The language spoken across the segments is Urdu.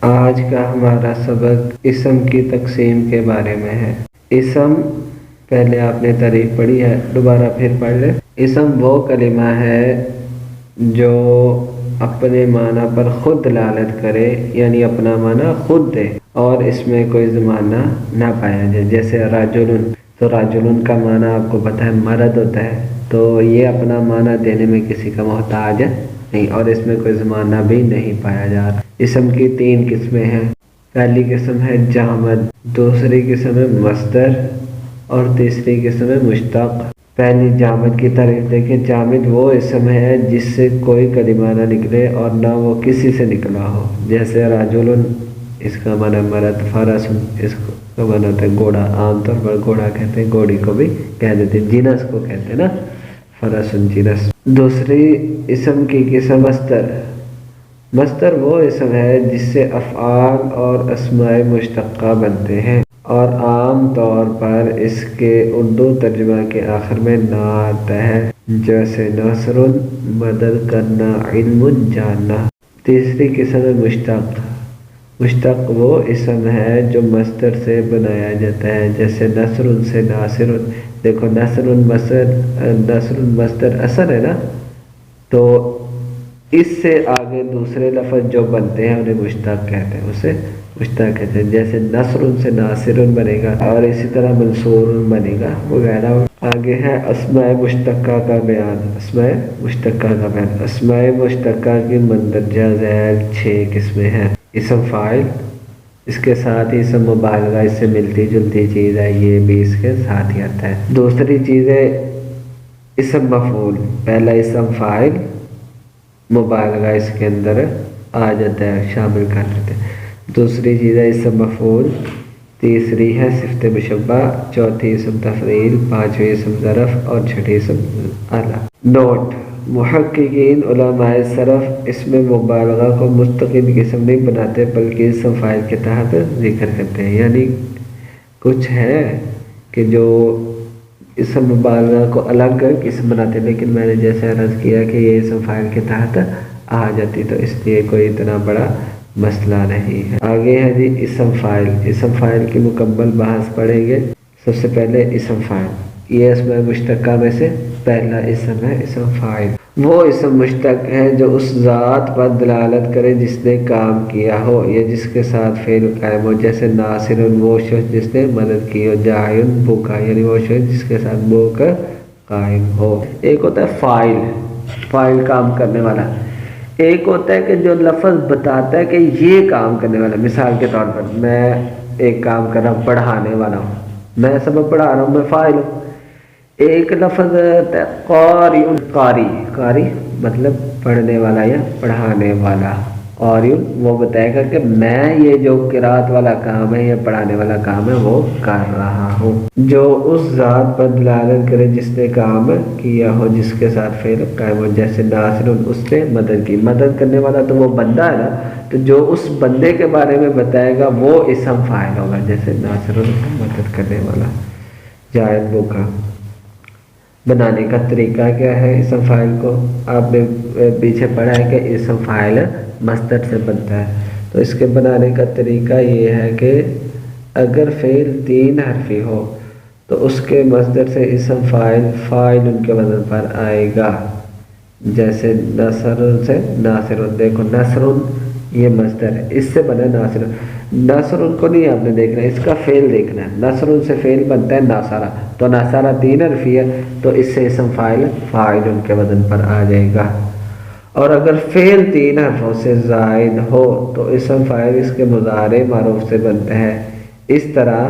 آج کا ہمارا سبق اسم کی تقسیم کے بارے میں ہے۔ اسم، پہلے آپ نے تعریف پڑھی ہے، دوبارہ پھر پڑھ لیں۔ اسم وہ کلمہ ہے جو اپنے معنی پر خود دلالت کرے، یعنی اپنا معنی خود دے اور اس میں کوئی زمانہ نہ پایا جائے۔ جیسے راجلن، تو راجلن کا معنی آپ کو پتہ ہے مرد ہوتا ہے، تو یہ اپنا معنی دینے میں کسی کا محتاج نہیں، اور اس میں کوئی زمانہ بھی نہیں پایا جا رہا۔ اسم کی 3 قسمیں ہیں۔ پہلی قسم ہے جامد، دوسری قسم ہے مصدر اور تیسری قسم ہے مشتق۔ پہلی جامد کی تعریف دیکھیں۔ جامد وہ اسم ہے جس سے کوئی کلمہ نہ نکلے اور نہ وہ کسی سے نکلا ہو۔ جیسے راجلن، اس کا معنی مرد، فرسن، اس کا معنی ہوتا ہے گھوڑا، عام طور پر گھوڑا کہتے ہیں، گھوڑی کو بھی کہہ دیتے ہیں، جنس کو کہتے ہیں نا، فرسن جنس۔ دوسری اسم کی قسم مصدر۔ مصدر وہ اسم ہے جس سے افعال اور اسماء مشتقہ بنتے ہیں اور عام طور پر اس کے اردو ترجمہ کے آخر میں نا آتا ہے، جیسے نصر، مدد کرنا، علم، جاننا۔ تیسری قسم ہے مشتق۔ مشتق وہ اسم ہے جو مصدر سے بنایا جاتا ہے، جیسے نصر سے ناصر۔ دیکھو نصر مصدر اصل ہے نا، تو اس سے آگے دوسرے لفظ جو بنتے ہیں انہیں مشتق کہتے ہیں، اسے مشتق کہتے ہیں۔ جیسے نصر سے ناصر بنے گا اور اسی طرح منصور بنے گا وغیرہ۔ آگے ہے اسماء مشتقہ کا بیان۔ اسماء مشتقہ کا بیان۔ اسماء مشتقہ کی مندرجہ ذیل 6 قسمیں ہیں۔ اسم فاعل، اس کے ساتھ ہی اسم مبالغہ، اس سے ملتی جلتی چیز ہے، یہ بھی اس کے ساتھ ہی آتا ہے۔ دوسری چیز ہے اسم مفعول۔ پہلا اسم فاعل، مبالغہ اس کے اندر آ جاتا ہے، شامل کر لیتے ہیں۔ دوسری چیز ہے اسم مفعول، تیسری ہے صفت مشبہ، چوتھی اسم تفضیل، پانچویں اسم ظرف اور چھٹی اسم اعلیٰ۔ نوٹ: محققین علماء صرف اسم مبالغہ کو مستقل قسم نہیں بناتے بلکہ اسم فاعل کے تحت ذکر کرتے ہیں، یعنی کچھ ہے کہ جو اسم مبالغہ کو الگ کر قسم بناتے ہیں، لیکن میں نے جیسے عرض کیا کہ یہ اسم فاعل کے تحت آ جاتی، تو اس لیے کوئی اتنا بڑا مسئلہ نہیں ہے۔ آگے ہے جی اسم فاعل۔ اسم فاعل کی مکمل بحث پڑھیں گے۔ سب سے پہلے اسم فاعل، یہ اسم مشتقہ میں سے پہلا اسم ہے اسم فاعل۔ وہ اسم مشتق ہے جو اس ذات پر دلالت کرے جس نے کام کیا ہو یا جس کے ساتھ فعل قائم ہو، جیسے ناصر وہ شخص جس نے مدد کی ہو، جاعل بھوکا یعنی وہ شخص جس کے ساتھ بھوک قائم ہو۔ ایک ہوتا ہے فاعل، فاعل کام کرنے والا۔ ایک ہوتا ہے کہ جو لفظ بتاتا ہے کہ یہ کام کرنے والا۔ مثال کے طور پر میں ایک کام کر رہا ہوں، پڑھانے والا ہوں، میں سبق پڑھا رہا ہوں، میں فاعل ہوں۔ ایک لفظ قاری، قاری، قاری مطلب پڑھنے والا یا پڑھانے والا۔ قاری وہ بتائے گا کہ میں یہ جو قرات والا کام ہے یا پڑھانے والا کام ہے وہ کر رہا ہوں۔ جو اس ذات پر دلالت کرے جس نے کام کیا ہو، جس کے ساتھ فعل قائم ہو، جیسے ناصر اس نے مدد کی۔ مدد کرنے والا تو وہ بندہ ہے نا، تو جو اس بندے کے بارے میں بتائے گا وہ اسم فاعل ہوگا، جیسے ناصر مدد کرنے والا، جاعل بھوکا۔ بنانے کا طریقہ کیا ہے اسم فاعل کو؟ آپ نے پیچھے پڑھا ہے کہ اسم فاعل مصدر سے بنتا ہے، تو اس کے بنانے کا طریقہ یہ ہے کہ اگر فعل 3 حرفی ہو تو اس کے مصدر سے اسم فاعل ان کے وزن پر آئے گا، جیسے نصر سے ناصر۔ دیکھو نصر یہ مصدر ہے، اس سے بنا ناصر۔ نصر کو نہیں آپ نے دیکھنا ہے، اس کا فعل دیکھنا ہے۔ نصر سے فعل بنتا ہے ناصرہ، تو ناصرہ 3 حرفی ہے، تو اس سے اسم فاعل ان کے وزن پر آ جائے گا۔ اور اگر فعل 3 حرفوں سے زائد ہو تو اسم فاعل اس کے مضارع معروف سے بنتا ہے، اس طرح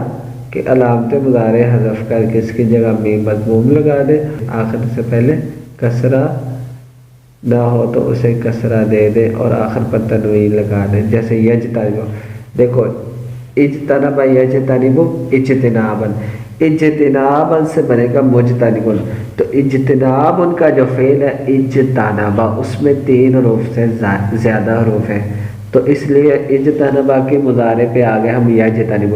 کہ علامت مضارع حذف کر کے اس کی جگہ میم مضموم لگا دے، آخر سے پہلے کسرہ نہ ہو تو اسے کسرہ دے دے اور آخر پر تنوین لگا دے، جیسے یجتنب۔ دیکھو اجتنب یجتنب اجتنابن، اجتنابن سے بنے گا مجتنبن، تو اجتناب ان کا جو فعل ہے اجتنبا، اس میں 3 حروف سے زیادہ حروف ہیں، تو اس لیے اجتنبا کے مضارع پہ آ گئے ہم یجتنب،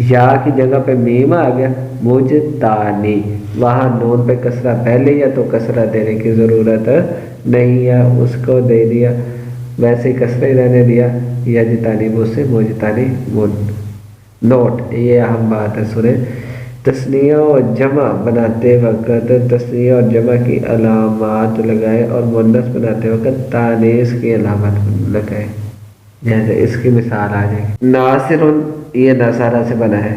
یا کی جگہ پہ میم آ گیا مجتانی، وہاں نون پہ کسرہ پہلے یا تو کسرہ دینے کی ضرورت نہیں ہے، اس کو دے دیا ویسے ہی کسرہ ہی رہنے دیا، یجتانی بو سے موجتانی مون۔ نوٹ، یہ اہم بات ہے، سنیں، تثنیہ اور جمع بناتے وقت تثنیہ اور جمع کی علامات لگائے اور مؤنث بناتے وقت تانیث کی علامت لگائے۔ جیسے اس کی مثال آ جائے گی، ناصرن، یہ نصارہ سے بنا ہے،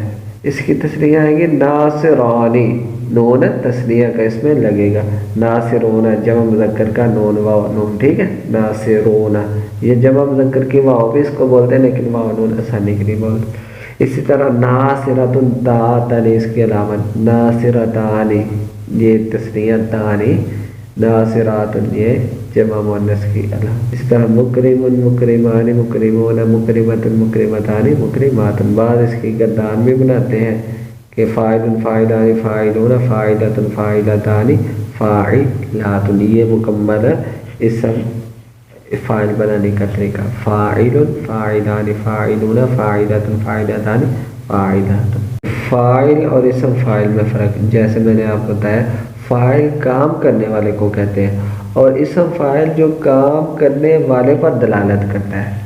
اس کی تثنیہ آئے گی ناصرانی، نون تثنیہ کا اس میں لگے گا، ناصرون جمع مذکر کا نون واو نون، ٹھیک ہے، ناصرون، یہ جمع مذکر کی واو بھی اس کو بولتے ہیں لیکن واو نون آسانی کے لیے بولتے۔ اسی طرح ناصرتن، تا تانیث کی علامت، ناصرتانی یہ تثنیہ تانی، ناصراتن یہ جمع مؤنث کی علامت۔ اس طرح مکرمن، مکرمان، مکرمون، مکرمتن، مکرمتان، مکرماتن۔ بعض اس کی گردان بھی بناتے ہیں کہ فاعل، فاعلان، فاعلون، فاعلۃ، فاعلتان، فاعلات، یہ مکمل اسم فاعل بنانے کا طریقہ، فاعل، فاعلان، فاعلون، فاعلۃ، فاعلتان، فاعلات۔ فاعل اور اسم فاعل میں فرق، جیسے میں نے آپ کو بتایا، فاعل کام کرنے والے کو کہتے ہیں اور اسم فاعل جو کام کرنے والے پر دلالت کرتا ہے۔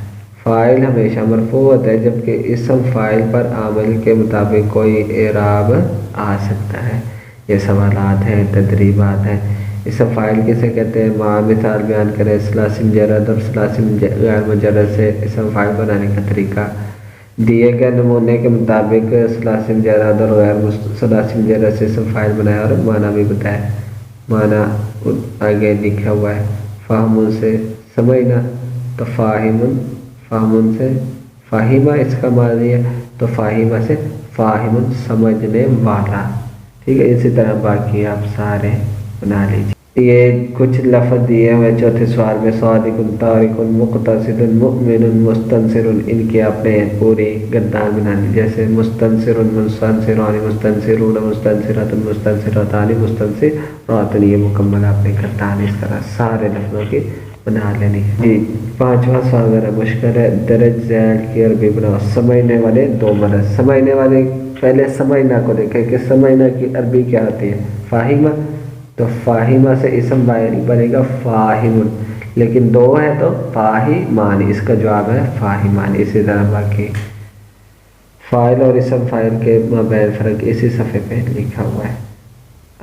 فاعل ہمیشہ مرفوع ہوتا ہے جبکہ اسم فاعل پر عامل کے مطابق کوئی اعراب آ سکتا ہے۔ یہ سوالات ہیں، تدریبات ہیں۔ اسم فاعل کسے کہتے ہیں؟ مثال بیان کریں، ثلاثی مجرد اور ثلاثی غیر مجرد سے اسم فاعل بنانے کا طریقہ، دیے گئے نمونے کے مطابق ثلاثی مجرد اور غیر ثلاثی مجرد سے اسم فاعل بنایا اور معنی بھی بتایا۔ معنی آگے لکھا ہوا ہے، فہم سے سمجھنا، تو فاہمن، فہم سے فاہمہ اس کا ماضی ہے، تو فاہمہ سے فاہمن سمجھنے والا، ٹھیک ہے۔ اسی طرح باقی آپ سارے بنا لیجیے۔ یہ کچھ لفظ دیے ہوئے چوتھے سوال میں، صادق، طارق، مقتصد، مؤمن، مستنصر، ان کی آپ نے پوری گردان بنا لی، جیسے مستنصر، مستنصران، مستنصرون، مستنصرات، مستنصراتان، مستنصرات، یہ مکمل آپ نے گردان اس طرح سارے لفظوں کی بنا لینی ہے۔ جی، پانچواں سوال ذرا مشکل ہے، درج ذیل کی عربی بناؤ۔ سمجھنے والے دو مرض، سمجھنے والے، پہلے سمجھنا کو دیکھیں کہ سمجھنا کی عربی کیا ہوتی ہے، فاہمہ، تو فاہمہ سے اسم فاعل بنے گا فاہمن، لیکن دو ہے تو فاہمان، اس کا جواب ہے فاہمان۔ اسی طرح باقی فاعل اور اسم فاعل کے مابین فرق اسی صفحے پہ لکھا ہوا ہے۔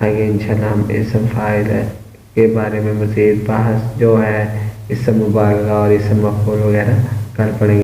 آگے انشاءاللہ ہم اسم فاعل کے بارے میں مزید بحث جو ہے اسم مبالغہ اور اسم مفعول وغیرہ کل پڑھیں گے۔